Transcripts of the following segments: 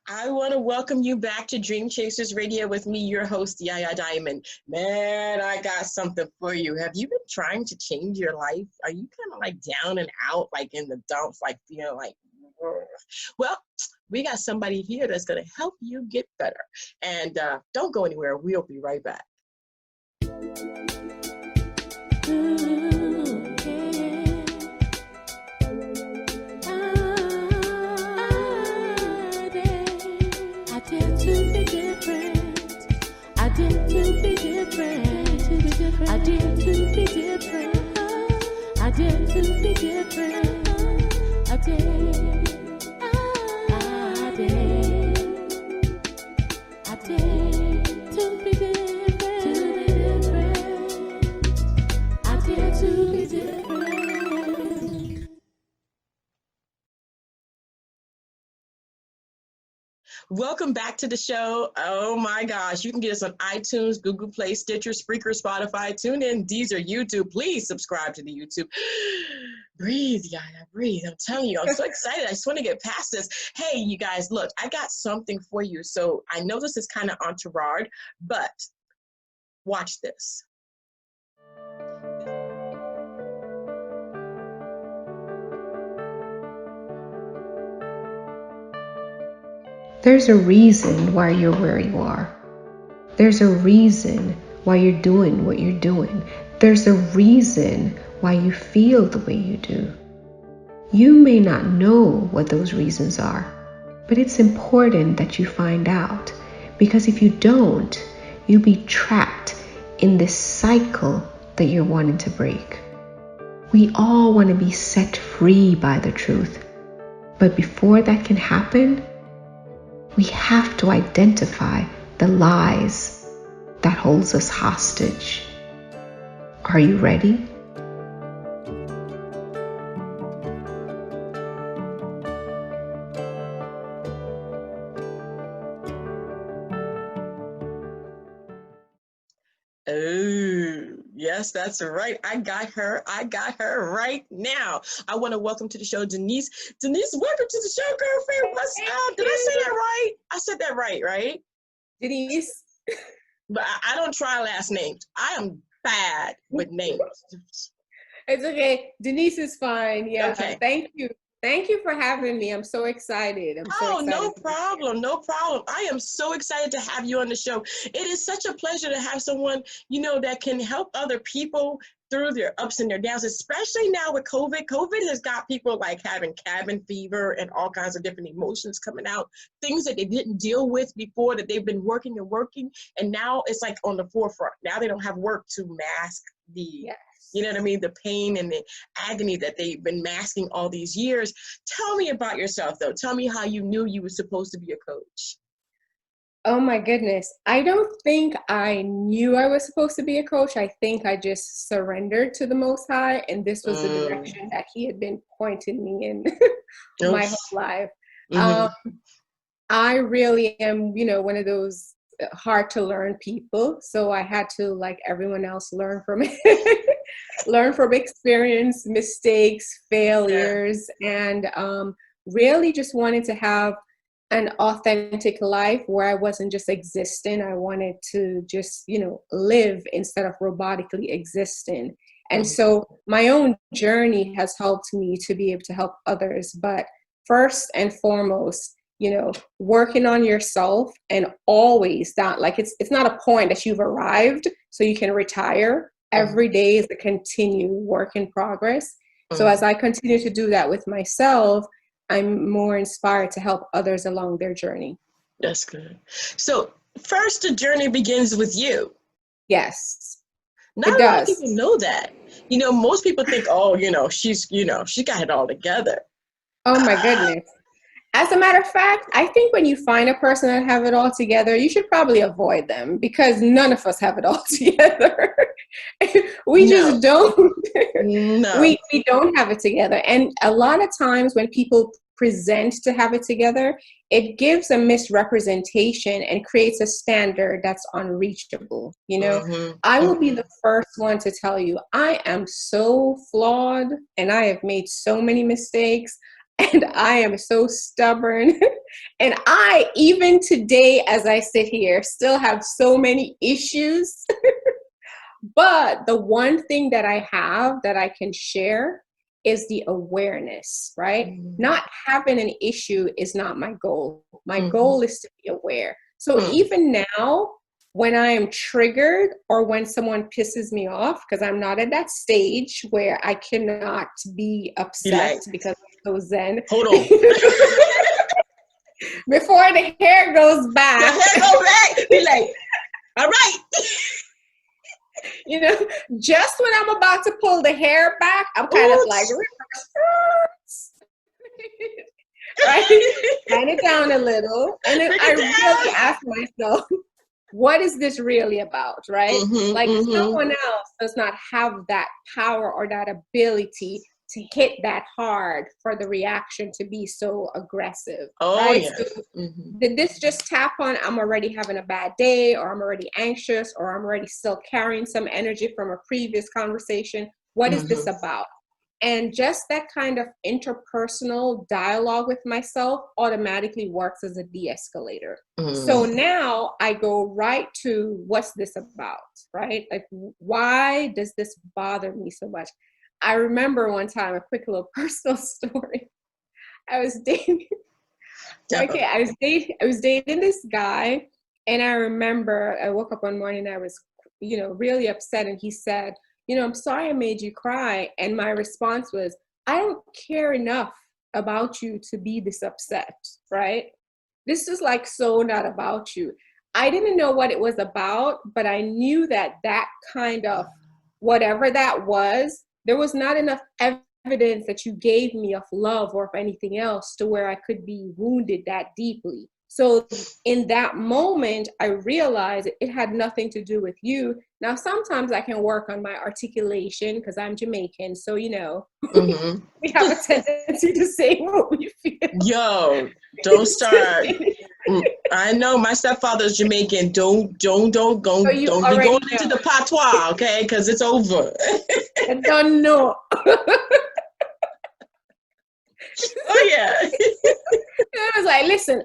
I want to welcome you back to Dream Chasers Radio with me, your host, Yaya Diamond. Man, I got something for you. Have you been trying to change your life? Are you kind of like down and out, like in the dumps, like feeling like, ugh? Well, we got somebody here that's going to help you get better. And don't go anywhere. We'll be right back. Welcome back to the show. Oh my gosh, you can get us on iTunes, Google Play, Stitcher, Spreaker, Spotify, TuneIn, Deezer, YouTube. Please subscribe to the YouTube. Breathe, Yaya, breathe. I'm telling you, I'm so excited. I just want to get past this. Hey, you guys, look, I got something for you. So I know this is kind of entourage, but watch this. There's a reason why you're where you are. There's a reason why you're doing what you're doing. There's a reason why you feel the way you do. You may not know what those reasons are, but it's important that you find out, because if you don't, you'll be trapped in this cycle that you're wanting to break. We all want to be set free by the truth, but before that can happen, we have to identify the lies that holds us hostage. Are you ready? Oh, yes, that's right. I got her right now. I want to welcome to the show, Denise. Denise, welcome to the show, girlfriend. What's up? Did I say that right? I said that right? Denise. But I don't try last names. I am bad with names. It's okay. Denise is fine. Yeah. Okay. Thank you. Thank you for having me. I'm so excited. No problem. I am so excited to have you on the show. It is such a pleasure to have someone, that can help other people through their ups and their downs, especially now with COVID. COVID has got people like having cabin fever and all kinds of different emotions coming out, things that they didn't deal with before that they've been working. And now it's like on the forefront. Now they don't have work to mask the, you know what I mean? The pain and the agony that they've been masking all these years. Tell me about yourself, though. Tell me how you knew you were supposed to be a coach. Oh my goodness. I don't think I knew I was supposed to be a coach. I think I just surrendered to the Most High, and this was the direction that He had been pointing me in my whole life. I really am, one of those hard to learn people. So I had to, like everyone else, learn from it. Learn from experience, mistakes, failures, and really just wanted to have an authentic life where I wasn't just existing. I wanted to just, live instead of robotically existing. And so my own journey has helped me to be able to help others. But first and foremost, working on yourself, and always that, like, it's not a point that you've arrived so you can retire. Every day is a continued work in progress. So as I continue to do that with myself, I'm more inspired to help others along their journey. That's good. So first, the journey begins with you. Yes. Not a lot of people know that. Most people think, she got it all together. Oh my goodness. As a matter of fact, I think when you find a person that have it all together, you should probably avoid them, because none of us have it all together. Just don't. No. We don't have it together. And a lot of times when people present to have it together, it gives a misrepresentation and creates a standard that's unreachable. I will be the first one to tell you, I am so flawed and I have made so many mistakes. And I am so stubborn. And I, even today, as I sit here, still have so many issues. But the one thing that I have that I can share is the awareness, right? Not having an issue is not my goal. My goal is to be aware. So even now, when I am triggered or when someone pisses me off, because I'm not at that stage where I cannot be upset because I'm so zen. Hold on. Before the hair goes back. The hair goes back. Be like, all right. You know, just when I'm about to pull the hair back, I'm kind of like, right? Turn it down a little. And then I really ask myself, what is this really about, right? Like someone else does not have that power or that ability to hit that hard for the reaction to be so aggressive, right? Yeah. So did this just tap on, I'm already having a bad day, or I'm already anxious, or I'm already still carrying some energy from a previous conversation? What is this about? And just that kind of interpersonal dialogue with myself automatically works as a de-escalator. So now I go right to, what's this about, right? Like, why does this bother me so much? I remember one time, a quick little personal story. I was dating, I was dating this guy, and I remember I woke up one morning and I was, really upset, and he said, I'm sorry I made you cry. And my response was, I don't care enough about you to be this upset, right? This is like so not about you. I didn't know what it was about, but I knew that kind of whatever that was, there was not enough evidence that you gave me of love or of anything else to where I could be wounded that deeply. So in that moment, I realized it had nothing to do with you. Now, sometimes I can work on my articulation because I'm Jamaican. So, we have a tendency to say what we feel. Yo, don't start. I know my stepfather's Jamaican. Don't be going into the patois, okay? Because it's over. I don't know. Oh yeah. I was like, listen,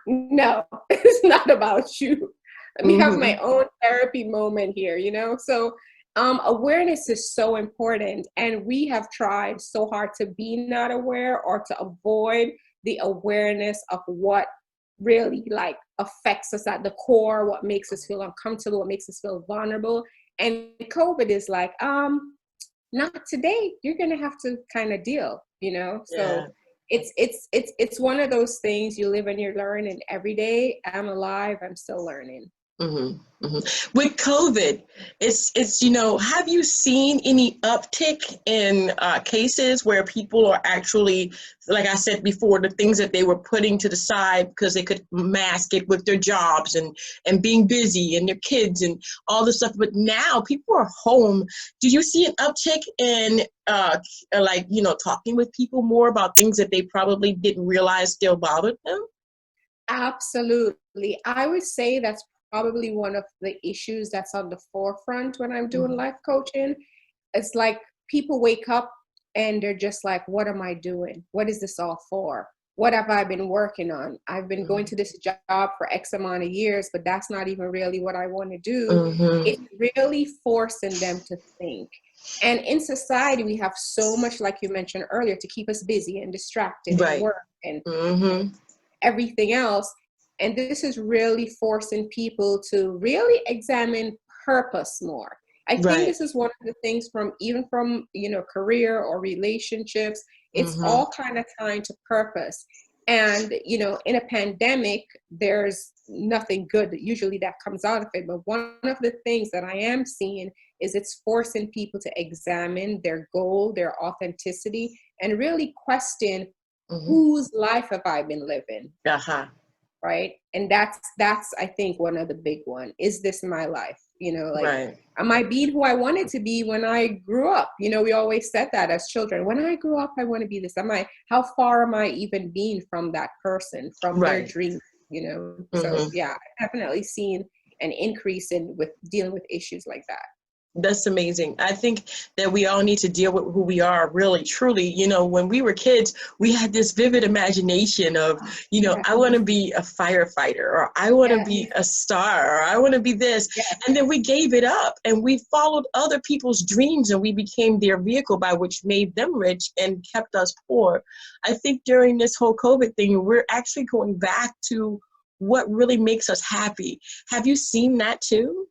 no, it's not about you. Let me have my own therapy moment here, So awareness is so important, and we have tried so hard to be not aware or to avoid the awareness of what really like affects us at the core, what makes us feel uncomfortable, what makes us feel vulnerable. And COVID is like, not today. You're gonna have to kind of deal, So it's one of those things you live and you learn, and every day I'm alive, I'm still learning. With COVID, it's have you seen any uptick in cases where people are actually, like I said before, the things that they were putting to the side because they could mask it with their jobs and being busy and their kids and all this stuff, but now people are home. Do you see an uptick in talking with people more about things that they probably didn't realize still bothered them? Absolutely. I would say that's probably one of the issues that's on the forefront when I'm doing life coaching. It's like people wake up and they're just like, what am I doing? What is this all for? What have I been working on? I've been going to this job for X amount of years, but that's not even really what I want to do. It's really forcing them to think. And in society, we have so much, like you mentioned earlier, to keep us busy and distracted and work and everything else. And this is really forcing people to really examine purpose more. I think this is one of the things from career or relationships. It's all kind of tying to purpose. And, in a pandemic, there's nothing good usually that comes out of it. But one of the things that I am seeing is it's forcing people to examine their goal, their authenticity, and really question whose life have I been living? Right. And that's I think one of the big one. Is this my life? Am I being who I wanted to be when I grew up? We always said that as children. When I grew up, I want to be this. How far am I even being from that person, from their dream? So yeah, I've definitely seen an increase with dealing with issues like that. That's amazing. I think that we all need to deal with who we are, really, truly. You know, when we were kids, we had this vivid imagination of, you know, Yeah. I want to be a firefighter, or I want to Yeah. be a star, or I want to be this. Yeah. And then we gave it up and we followed other people's dreams and we became their vehicle by which made them rich and kept us poor. I think during this whole COVID thing, we're actually going back to what really makes us happy. Have you seen that too?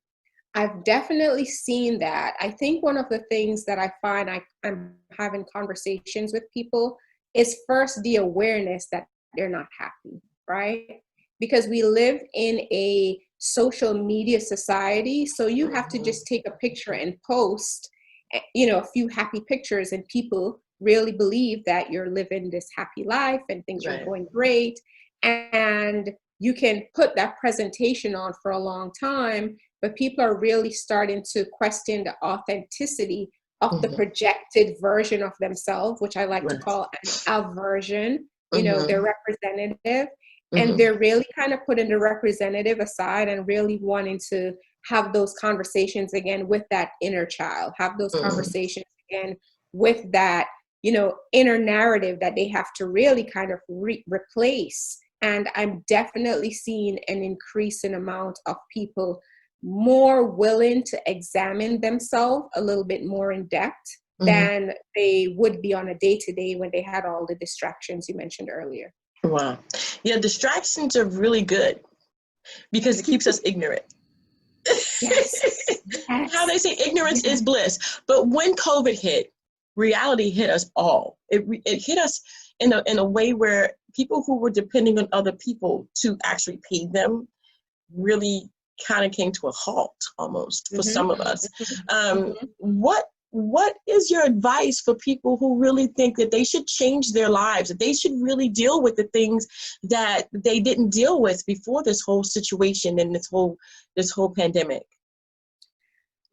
I've definitely seen that. I think one of the things that I find I'm having conversations with people is first the awareness that they're not happy, right? Because we live in a social media society, so you have to Mhm. just take a picture and post, you know, a few happy pictures, and people really believe that you're living this happy life and things are Right. going great. And you can put that presentation on for a long time, but people are really starting to question the authenticity of the Mhm. projected version of themselves, which I like to Right. call an aversion. You know, their Mhm. representative, and Mhm. they're really kind of putting the representative aside and really wanting to have those conversations again with that inner child, have those Mhm. conversations again with that, you know, inner narrative that they have to really kind of replace. And I'm definitely seeing an increasing amount of people more willing to examine themselves a little bit more in depth Mhm. than they would be on a day-to-day when they had all the distractions you mentioned earlier. Wow. Yeah, distractions are really good because it keeps us ignorant. Yes. How Yes. they say ignorance Yes. is bliss. But when COVID hit, reality hit us all. It hit us in a way where people who were depending on other people to actually pay them really kind of came to a halt almost for Mm-hmm. some of us. Mm-hmm. What is your advice for people who really think that they should change their lives, that they should really deal with the things that they didn't deal with before this whole situation and this whole pandemic?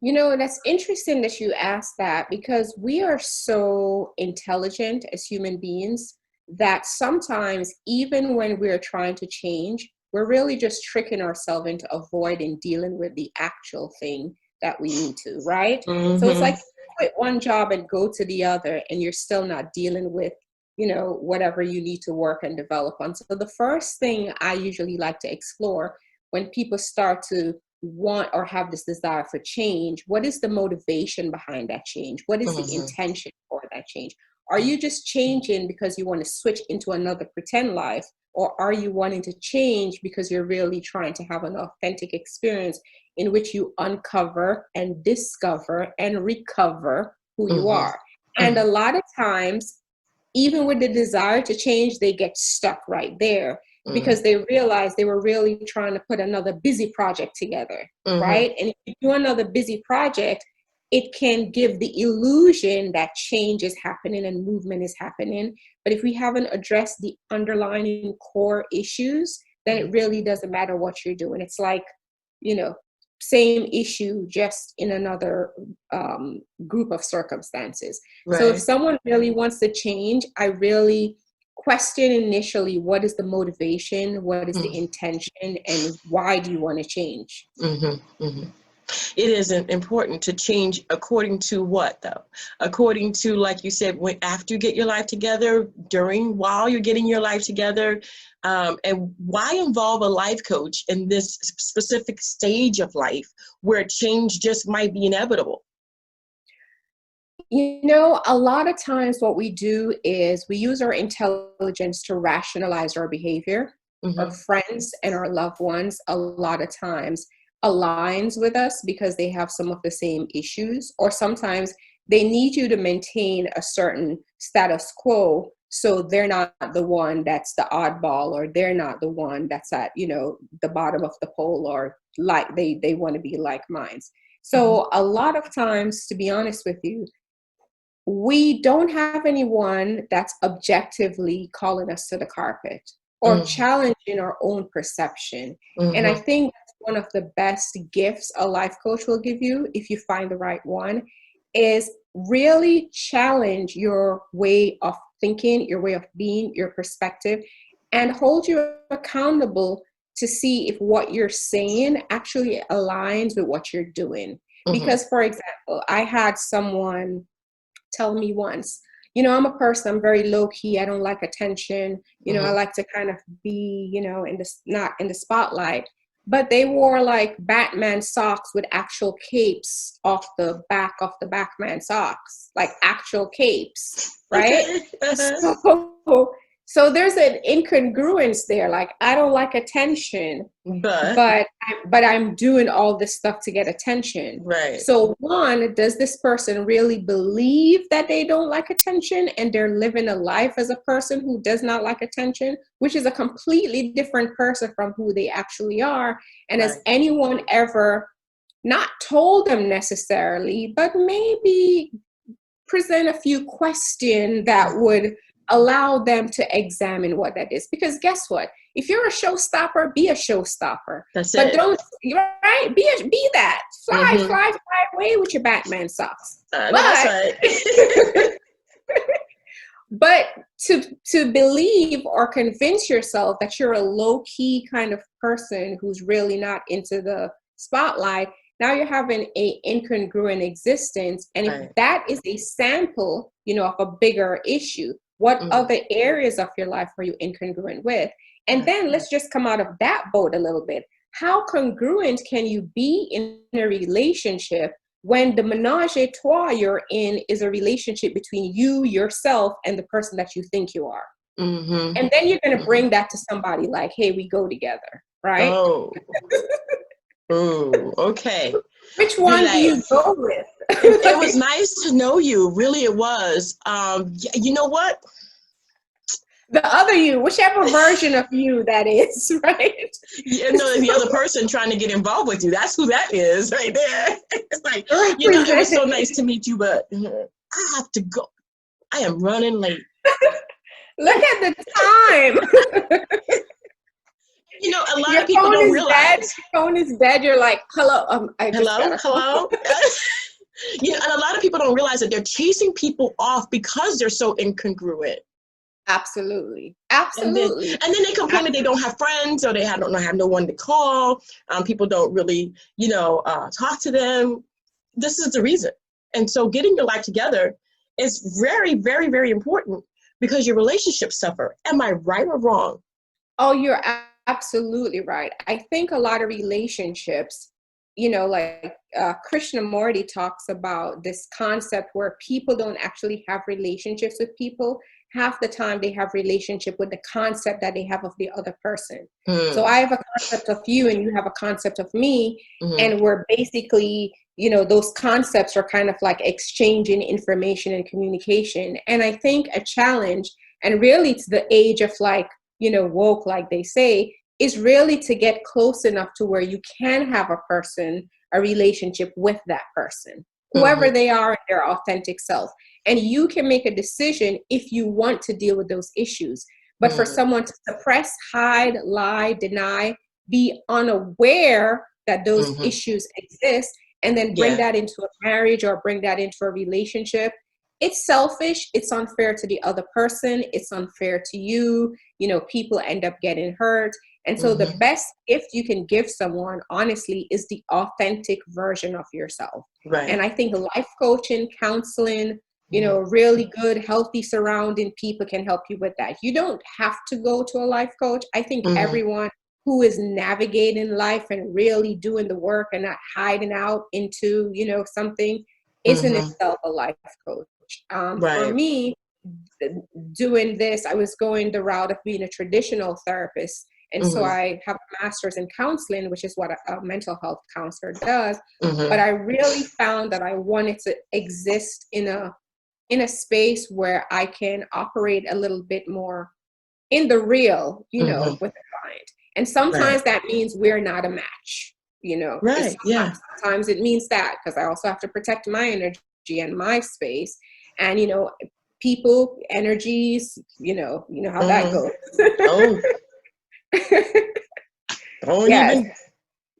You know, that's interesting that you asked that, because we are so intelligent as human beings that sometimes, even when we're trying to change, we're really just tricking ourselves into avoiding dealing with the actual thing that we need to, right? So it's Mm-hmm. like you quit one job and go to the other, and you're still not dealing with, you know, whatever you need to work and develop on. So the first thing I usually like to explore when people start to want or have this desire for change, what is the motivation behind that change? What is the Mm-hmm. intention for that change? Are you just changing because you want to switch into another pretend life? Or are you wanting to change because you're really trying to have an authentic experience in which you uncover and discover and recover who you Mm-hmm. are? And a lot of times, even with the desire to change, they get stuck right there Mm-hmm. because they realize they were really trying to put another busy project together, Mm-hmm. right? And if you do another busy project, it can give the illusion that change is happening and movement is happening. But if we haven't addressed the underlying core issues, then it really doesn't matter what you're doing. It's like, you know, same issue, just in another group of circumstances. So if Right. someone really wants to change, I really question initially, what is the motivation, what is the intention, and why do you want to change? Mm-hmm. Mm-hmm. It isn't important to change according to what, though? According to, like you said, when after you get your life together, while you're getting your life together, and why involve a life coach in this specific stage of life where change just might be inevitable? You know, a lot of times what we do is we use our intelligence to rationalize our behavior. Our Mm-hmm. friends and our loved ones, a lot of times, aligns with us because they have some of the same issues, or sometimes they need you to maintain a certain status quo, so they're not the one that's the oddball, or they're not the one that's at, you know, the bottom of the pole, or like they want to be like minds. Mm-hmm. So a lot of times, to be honest with you, we don't have anyone that's objectively calling us to the carpet or challenging our own perception. And I Mm-hmm. think that's one of the best gifts a life coach will give you, if you find the right one, is really challenge your way of thinking, your way of being, your perspective, and hold you accountable to see if what you're saying actually aligns with what you're doing. Because, for example, I had someone tell me once, you know, I'm a person, I'm very low key. I don't like attention. You know, I like to kind of be, you know, not in the spotlight. But they wore like Batman socks with actual capes off the back of the Batman socks, like actual capes, right? Okay. So there's an incongruence there. Like, I don't like attention, But but I'm doing all this stuff to get attention. right. So one, does this person really believe that they don't like attention and they're living a life as a person who does not like attention, which is a completely different person from who they actually are? And has anyone ever not told them necessarily, but maybe present a few questions that would allow them to examine what that is? Because guess what? If you're a showstopper, be a showstopper. That's but it. don't, you're right, be that. Fly away with your Batman socks. No, that's right. But to believe or convince yourself that you're a low-key kind of person who's really not into the spotlight, now you're having a incongruent existence. And if that is a sample, you know, of a bigger issue, what other areas of your life are you incongruent with? And then let's just come out of that boat a little bit. How congruent can you be in a relationship when the menage a trois you're in is a relationship between you, yourself, and the person that you think you are? And then you're going to bring that to somebody like, hey, we go together, right? Oh. Ooh, okay. Which one do you go with? It was nice to know you. Really, it was. You know what? The other you, whichever version of you that is, right? Yeah, no, the other person trying to get involved with you. That's who that is right there. It's like, you know, it was so nice to meet you, but I have to go. I am running late. Look at the time. You know, a lot of people don't realize. Your phone is dead. You're like, hello. Hello. You know, and a lot of people don't realize that they're chasing people off because they're so incongruent. Absolutely. And then they complain that they don't have friends or they don't have no one to call. People don't really, you know, talk to them. This is the reason. And so getting your life together is very, very, very important because your relationships suffer. Am I right or wrong? Oh, you're absolutely right. I think a lot of relationships, you know, like Krishnamurti talks about this concept where people don't actually have relationships with people. Half the time they have relationship with the concept that they have of the other person. So I have a concept of you and you have a concept of me. And we're basically, you know, those concepts are kind of like exchanging information and communication. And I think a challenge, and really it's the age of like, you know, woke, like they say, is really to get close enough to where you can have a relationship with that person, whoever they are, their authentic self. And you can make a decision if you want to deal with those issues. But for someone to suppress, hide, lie, deny, be unaware that those issues exist, and then bring that into a marriage or bring that into a relationship, it's selfish. It's unfair to the other person. It's unfair to you. You know, people end up getting hurt. And so the best gift you can give someone, honestly, is the authentic version of yourself. Right. And I think life coaching, counseling, you know, really good, healthy surrounding people can help you with that. You don't have to go to a life coach. I think everyone who is navigating life and really doing the work and not hiding out into, you know, something is in itself a life coach. For me, doing this, I was going the route of being a traditional therapist. And so I have a master's in counseling, which is what a mental health counselor does. But I really found that I wanted to exist in a space where I can operate a little bit more in the real, you know, with a client. And sometimes that means we're not a match, you know. Sometimes it means that, because I also have to protect my energy and my space. And, you know, people, energies, you know how that goes.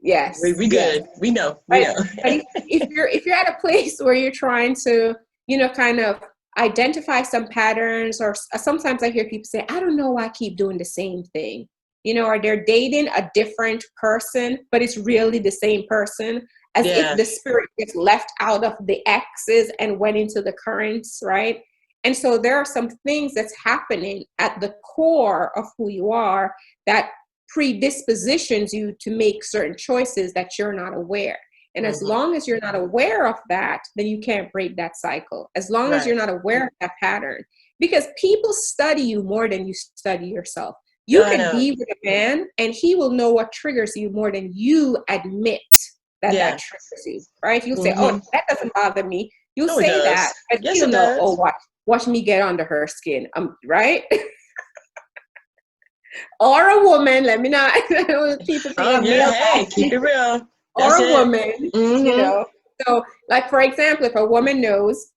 Yes. We good. We know. But if you're at a place where you're trying to, you know, kind of identify some patterns, or sometimes I hear people say, I don't know why I keep doing the same thing. You know, or they're dating a different person, but it's really the same person. as if Yeah. the spirit gets left out of the X's and went into the currents, right? And so there are some things that's happening at the core of who you are that predispositions you to make certain choices that you're not aware. And as long as you're not aware of that, then you can't break that cycle. As long as you're not aware of that pattern, because people study you more than you study yourself. You can be with a man and he will know what triggers you more than you admit that that triggers you, right? You'll say, oh, that doesn't bother me. You'll say that, but he'll know, oh, watch me get under her skin, right? Or a woman, let me not, people think I'm male. Hey, keep it real. Or a woman, you know. So, like, for example, if a woman knows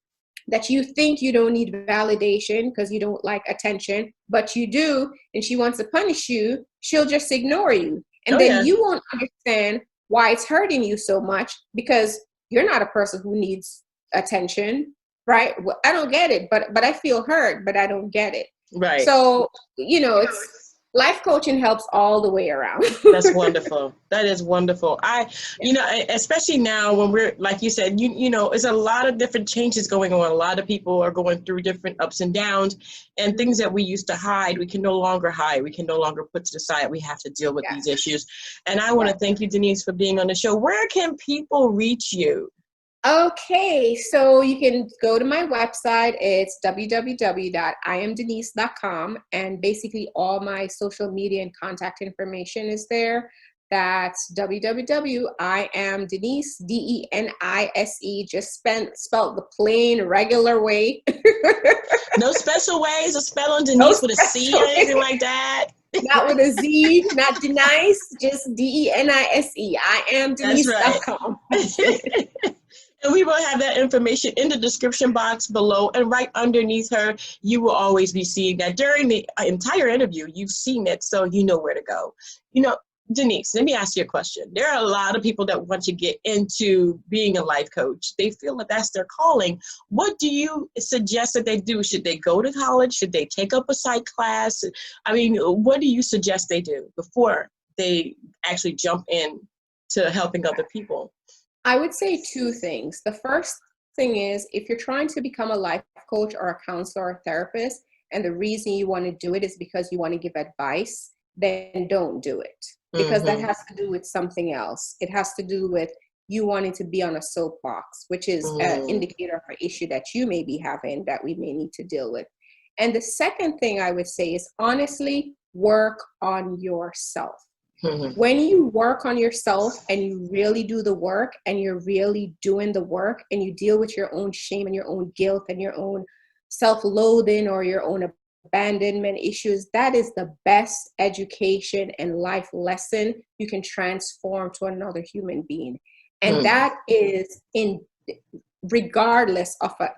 that you think you don't need validation because you don't like attention, but you do, and she wants to punish you, she'll just ignore you. And then you won't understand why it's hurting you so much, because you're not a person who needs attention, right? Well, I don't get it, but I feel hurt, but I don't get it. Right. So, you know, it's life coaching helps all the way around. That's wonderful. That is wonderful. You know, especially now when we're, like you said, you know, there's a lot of different changes going on. A lot of people are going through different ups and downs, and things that we used to hide, we can no longer hide. We can no longer put to the side. We have to deal with these issues. And I want to thank you, Denise, for being on the show. Where can people reach you? Okay, so you can go to my website. It's www.iamdenise.com, and basically all my social media and contact information is there. That's www.iamdenise, Denise, just spelled the plain, regular way. No special ways of spelling Denise with a C or anything like that? Not with a Z, not Denise, just Denise. IamDenise.com. And we will have that information in the description box below, and right underneath her, you will always be seeing that. During the entire interview, you've seen it, so you know where to go. You know, Denise, let me ask you a question. There are a lot of people that want to get into being a life coach. They feel that that's their calling. What do you suggest that they do? Should they go to college? Should they take up a psych class? I mean, what do you suggest they do before they actually jump in to helping other people? I would say two things. The first thing is, if you're trying to become a life coach or a counselor or a therapist, and the reason you want to do it is because you want to give advice, then don't do it. Because that has to do with something else. It has to do with you wanting to be on a soapbox, which is an indicator of an issue that you may be having that we may need to deal with. And the second thing I would say is, honestly, work on yourself. When you work on yourself and you really do the work, and you're really doing the work, and you deal with your own shame and your own guilt and your own self-loathing or your own abandonment issues, that is the best education and life lesson you can transform to another human being. And that is regardless of a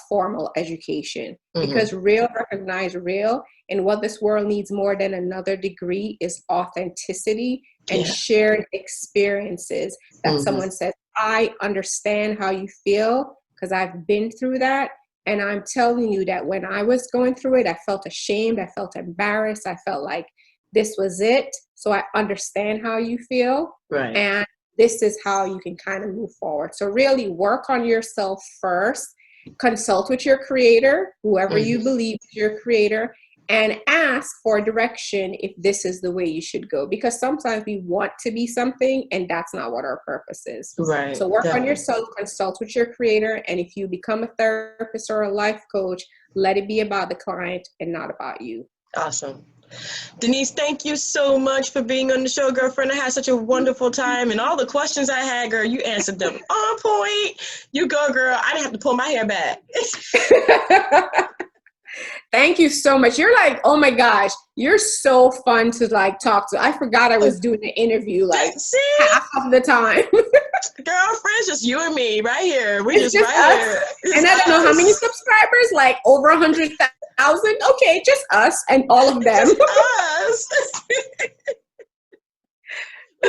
formal education, because real recognize real, and what this world needs more than another degree is authenticity and shared experiences, that someone says, I understand how you feel because I've been through that, and I'm telling you that when I was going through it, I felt ashamed, I felt embarrassed, I felt like this was it, so I understand how you feel, and this is how you can kind of move forward. So really work on yourself first, consult with your creator, whoever you believe is your creator, and ask for direction if this is the way you should go. Because sometimes we want to be something, and that's not what our purpose is. So work on yourself, consult with your creator, and if you become a therapist or a life coach, let it be about the client and not about you. Awesome. Denise, thank you so much for being on the show, girlfriend. I had such a wonderful time, and all the questions I had, girl, you answered them on point. You go, girl. I didn't have to pull my hair back. Thank you so much. You're like, oh my gosh, you're so fun to like talk to. I forgot I was doing the interview like half of the time. Girlfriend, it's just you and me right here. We're just right us. here. And I don't know how many subscribers, like over 100,000. Okay, just us and all of them. Just us.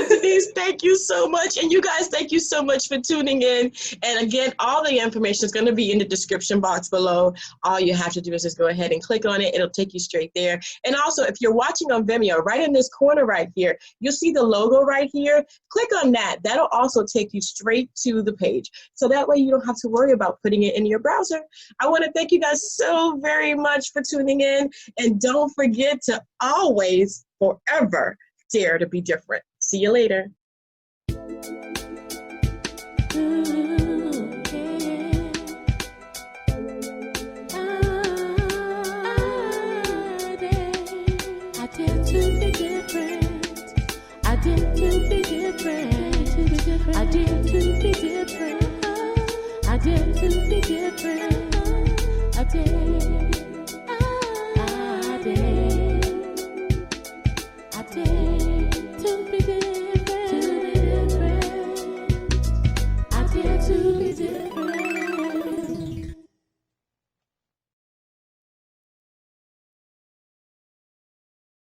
Denise, Denise, thank you so much. And you guys, thank you so much for tuning in. And again, all the information is going to be in the description box below. All you have to do is just go ahead and click on it. It'll take you straight there. And also, if you're watching on Vimeo, right in this corner right here, you'll see the logo right here. Click on that. That'll also take you straight to the page. So that way you don't have to worry about putting it in your browser. I want to thank you guys so very much for tuning in. And don't forget to always, forever, dare to be different. See you later. I dare to be different. I dare to be different. I dare to be different. I dare.